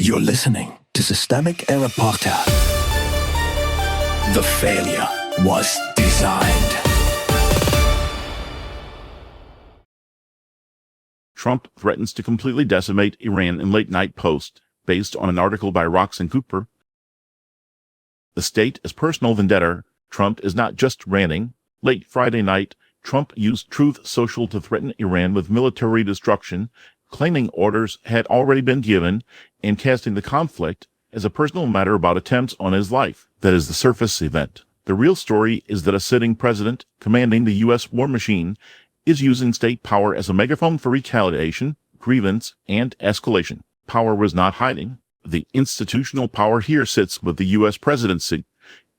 You're listening to Systemic Error Podcast. The failure was designed. Trump threatens to completely decimate Iran in late-night post, based on an article by Roxanne Cooper. The state is personal vendetta. Trump is not just ranting. Late Friday night, Trump used Truth Social to threaten Iran with military destruction, claiming orders had already been given and casting the conflict as a personal matter about attempts on his life. That is the surface event. The real story is that a sitting president commanding the U.S. war machine is using state power as a megaphone for retaliation, grievance, and escalation. Power was not hiding. The institutional power here sits with the U.S. presidency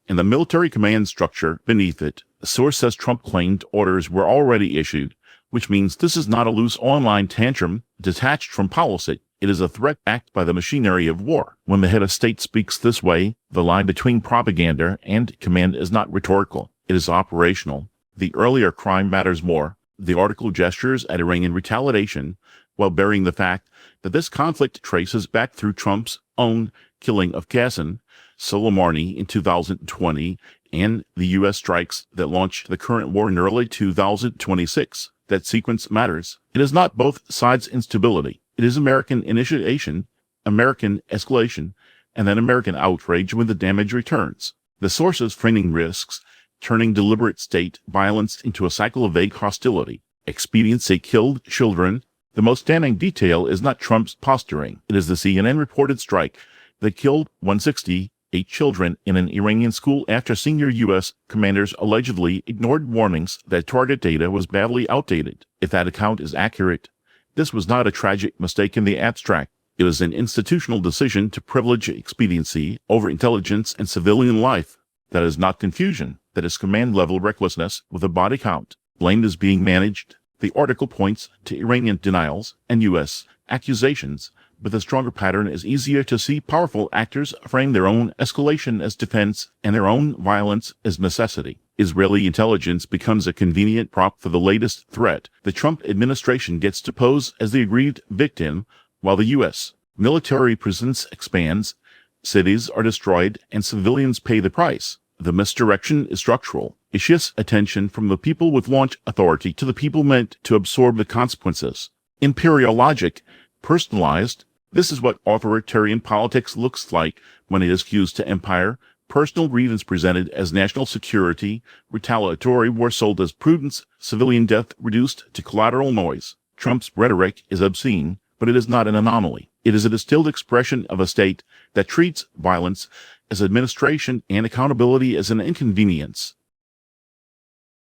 and the military command structure beneath it. The source says Trump claimed orders were already issued, which means this is not a loose online tantrum detached from policy. It is a threat backed by the machinery of war. When the head of state speaks this way, the line between propaganda and command is not rhetorical. It is operational. The earlier crime matters more. The article gestures at Iranian retaliation while burying the fact that this conflict traces back through Trump's own killing of Qasem Soleimani in 2020 and the U.S. strikes that launched the current war in early 2026. That sequence matters. It is not both sides' instability. It is American initiation, American escalation, and then American outrage when the damage returns. The sources framing risks, turning deliberate state violence into a cycle of vague hostility. Expediency killed children. The most damning detail is not Trump's posturing. It is the CNN reported strike that killed 168 children in an Iranian school after senior U.S. commanders allegedly ignored warnings that target data was badly outdated. If that account is accurate, this was not a tragic mistake in the abstract. It was an institutional decision to privilege expediency over intelligence and civilian life. That is not confusion. That is command-level recklessness with a body count. Blame is being managed. The article points to Iranian denials and U.S. accusations, but the stronger pattern is easier to see. Powerful actors frame their own escalation as defense and their own violence as necessity. Israeli intelligence becomes a convenient prop for the latest threat. The Trump administration gets to pose as the aggrieved victim, while the U.S. military presence expands, cities are destroyed, and civilians pay the price. The misdirection is structural. It shifts attention from the people with launch authority to the people meant to absorb the consequences. Imperial logic, personalized. This is what authoritarian politics looks like when it is fused to empire. Personal grievance presented as national security, retaliatory war sold as prudence, civilian death reduced to collateral noise. Trump's rhetoric is obscene, but it is not an anomaly. It is a distilled expression of a state that treats violence as administration and accountability as an inconvenience.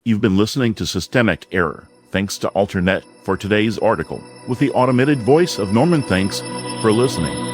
You've been listening to Systemic Error. Thanks to Alternet for today's article, with the automated voice of Norman. Thanks for listening.